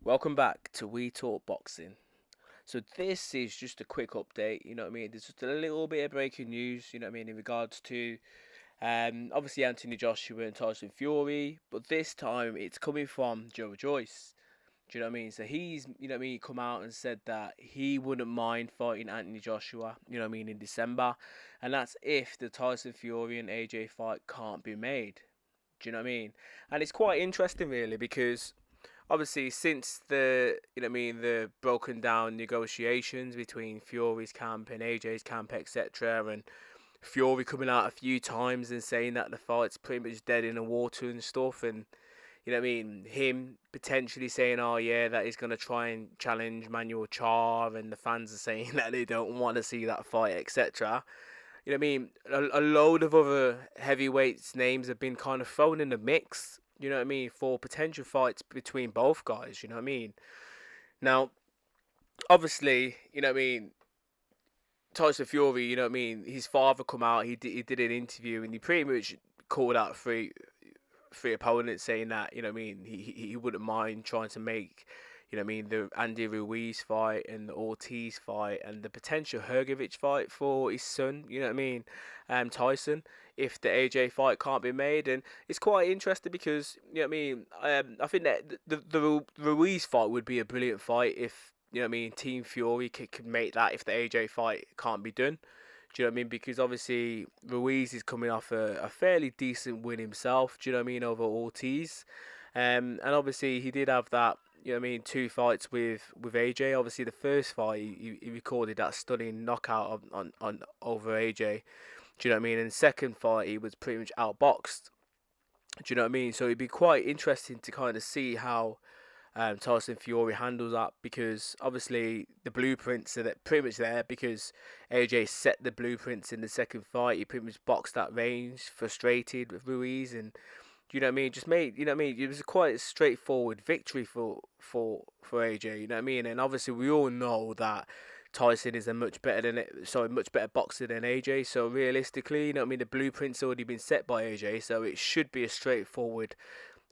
Welcome back to We Talk Boxing. So this is just a quick update, you know what I mean? There's just a little bit of breaking news, you know what I mean, in regards to obviously Anthony Joshua and Tyson Fury, but this time it's coming from Joyce. Do you know what I mean? So he's, you know what I mean, come out and said that he wouldn't mind fighting Anthony Joshua, you know what I mean, in December, and that's if the Tyson Fury and AJ fight can't be made. Do you know what I mean? And it's quite interesting, really, because obviously since the you know what I mean the broken down negotiations between Fury's camp and AJ's camp, etc., and Fury coming out a few times and saying that the fight's pretty much dead in the water and stuff, and you know what I mean, him potentially saying, oh yeah, that he's gonna try and challenge Manuel Char, and the fans are saying that they don't want to see that fight, etc. You know what I mean? A load of other heavyweights names have been kind of thrown in the mix, you know what I mean, for potential fights between both guys, you know what I mean? Now, obviously, you know what I mean, Tyson Fury, you know what I mean, his father come out, he did an interview and he pretty much called out three opponents saying that, you know what I mean, he wouldn't mind trying to make, you know what I mean, the Andy Ruiz fight and the Ortiz fight and the potential Hrgovic fight for his son, you know what I mean, Tyson, if the AJ fight can't be made. And it's quite interesting because, you know what I mean, I think that the Ruiz fight would be a brilliant fight if, you know what I mean, Team Fury could make that if the AJ fight can't be done. Do you know what I mean? Because obviously Ruiz is coming off a fairly decent win himself. Do you know what I mean, over Ortiz, and obviously he did have that. You know what I mean, two fights with AJ. Obviously the first fight he recorded that stunning knockout on over AJ. Do you know what I mean? And the second fight he was pretty much outboxed. Do you know what I mean? So it'd be quite interesting to kind of see how Tyson Fury handles that, because obviously the blueprints are pretty much there because AJ set the blueprints in the second fight. He pretty much boxed that range, frustrated with Ruiz, and you know what I mean, just made, you know what I mean. It was quite a straightforward victory for AJ. You know what I mean, and obviously we all know that Tyson is a much better boxer than AJ. So realistically, you know what I mean, the blueprint's already been set by AJ, so it should be a straightforward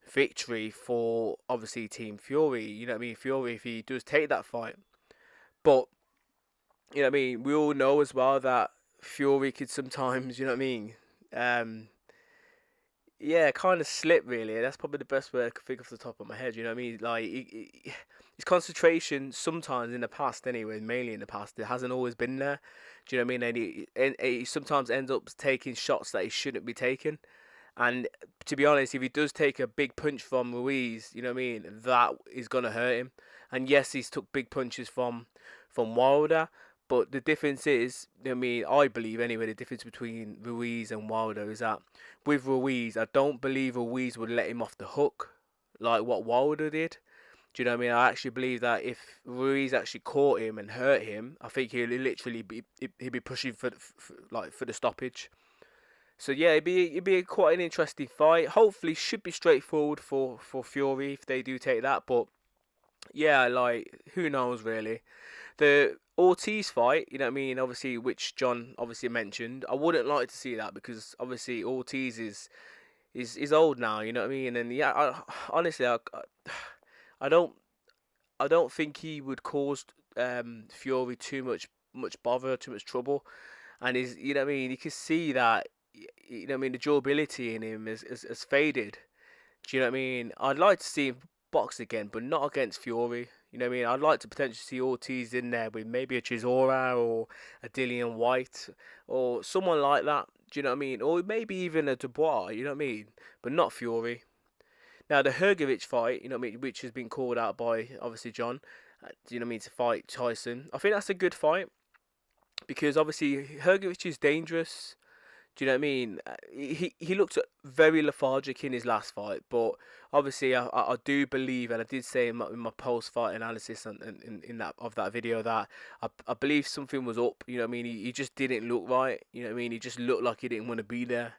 victory for obviously Team Fury. You know what I mean? Fury, if he does take that fight. But, you know what I mean? We all know as well that Fury could sometimes, you know what I mean? Um, yeah, kind of slip really. That's probably the best way I could think off the top of my head. You know what I mean? Like his concentration sometimes in the past, anyway, mainly in the past, it hasn't always been there. Do you know what I mean? And he sometimes ends up taking shots that he shouldn't be taking. And to be honest, if he does take a big punch from Ruiz, you know what I mean, that is gonna hurt him. And yes, he's took big punches from Wilder, but the difference is, I mean, I believe anyway, the difference between Ruiz and Wilder is that with Ruiz, I don't believe Ruiz would let him off the hook like what Wilder did. Do you know what I mean? I actually believe that if Ruiz actually caught him and hurt him, I think he'd be pushing for the stoppage. So yeah, it'd be quite an interesting fight. Hopefully, should be straightforward for Fury if they do take that. But yeah, like who knows really. The Ortiz fight, you know what I mean? Obviously, which John obviously mentioned. I wouldn't like to see that because obviously Ortiz is old now. You know what I mean? And yeah, honestly, I don't I don't think he would cause Fury too much bother, too much trouble. And is, you know what I mean, you can see that, you know what I mean, the durability in him has faded. Do you know what I mean? I'd like to see him box again, but not against Fury. You know what I mean? I'd like to potentially see Ortiz in there with maybe a Chisora or a Dillian White or someone like that. Do you know what I mean? Or maybe even a Dubois. You know what I mean? But not Fury. Now the Hrgovic fight, you know what I mean, which has been called out by obviously John. Do you know what I mean, to fight Tyson? I think that's a good fight because obviously Hrgovic is dangerous. Do you know what I mean? He looked very lethargic in his last fight, but obviously I do believe, and I did say in my post fight analysis in that video that I believe something was up. You know what I mean? He just didn't look right. You know what I mean? He just looked like he didn't want to be there.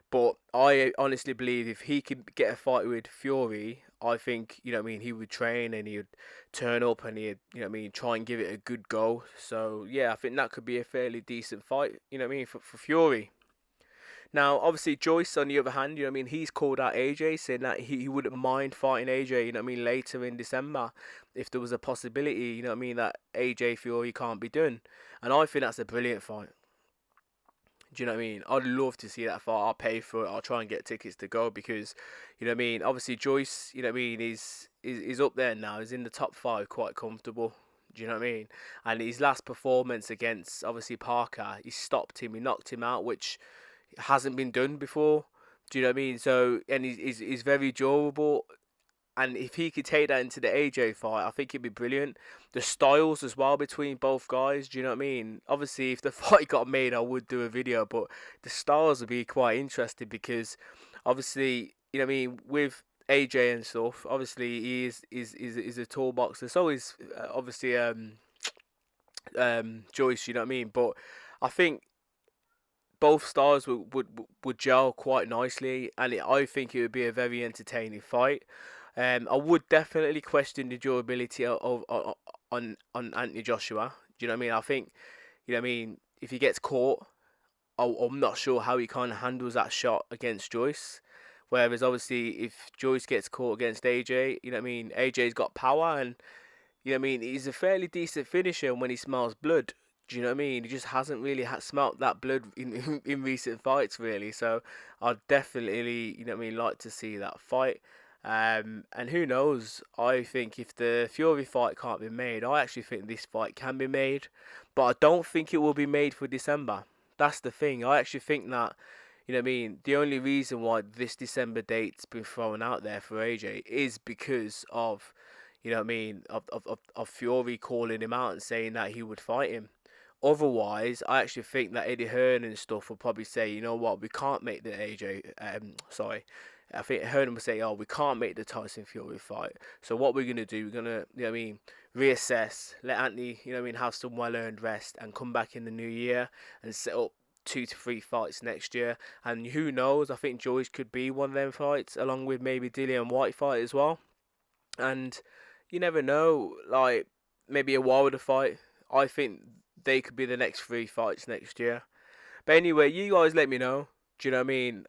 But I honestly believe if he could get a fight with Fury, I think, you know what I mean, he would train and he would turn up and he'd, you know what I mean, try and give it a good go. So yeah, I think that could be a fairly decent fight. You know what I mean, for Fury. Now, obviously, Joyce, on the other hand, you know what I mean, he's called out AJ, saying that he wouldn't mind fighting AJ, you know what I mean, later in December, if there was a possibility, you know what I mean, that AJ Fury can't be done. And I think that's a brilliant fight. Do you know what I mean? I'd love to see that fight. I'll pay for it. I'll try and get tickets to go because, you know what I mean. Obviously, Joyce, you know what I mean, is up there now. He's in the top five, quite comfortable. Do you know what I mean? And his last performance against obviously Parker, he stopped him. He knocked him out, which hasn't been done before. Do you know what I mean? So, and he's very durable. And if he could take that into the AJ fight, I think it'd be brilliant. The styles as well between both guys, do you know what I mean? Obviously, if the fight got made, I would do a video, but the styles would be quite interesting because, obviously, you know what I mean, with AJ and stuff, obviously he is a tall boxer. So is obviously Joyce, you know what I mean? But I think both styles would gel quite nicely, and I think it would be a very entertaining fight. I would definitely question the durability on Anthony Joshua. Do you know what I mean? I think, you know what I mean, if he gets caught, I'm not sure how he kind of handles that shot against Joyce. Whereas obviously if Joyce gets caught against AJ, you know what I mean, AJ's got power, and you know what I mean, he's a fairly decent finisher when he smells blood. Do you know what I mean? He just hasn't really smelt that blood in recent fights, really. So I'd definitely, you know what I mean, like to see that fight. And who knows? I think if the Fury fight can't be made, I actually think this fight can be made. But I don't think it will be made for December. That's the thing. I actually think that, you know what I mean, the only reason why this December date's been thrown out there for AJ is because of, you know what I mean, of Fury calling him out and saying that he would fight him. Otherwise, I actually think that Eddie Hearn and stuff will probably say, you know what, we can't make the AJ. Sorry, I think Hearn will say, oh, we can't make the Tyson Fury fight. So what we're gonna do, we're gonna, you know what I mean, reassess, let Anthony, you know what I mean, have some well-earned rest, and come back in the new year and set up 2 to 3 fights next year. And who knows? I think Joyce could be one of them fights, along with maybe Dillian White fight as well. And you never know, like maybe a Wilder fight. I think they could be the next 3 fights next year. But anyway, you guys let me know. Do you know what I mean?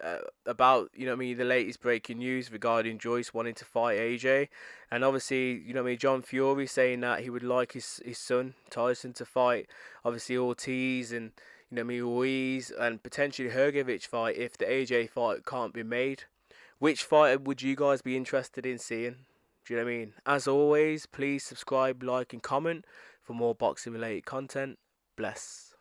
About, you know what I mean, the latest breaking news regarding Joyce wanting to fight AJ. And obviously, you know what I mean, John Fury saying that he would like his son, Tyson, to fight. Obviously, Ortiz and, you know what I mean, Ruiz and potentially Hrgovic fight if the AJ fight can't be made. Which fighter would you guys be interested in seeing? Do you know what I mean? As always, please subscribe, like, and comment for more boxing related content. Bless.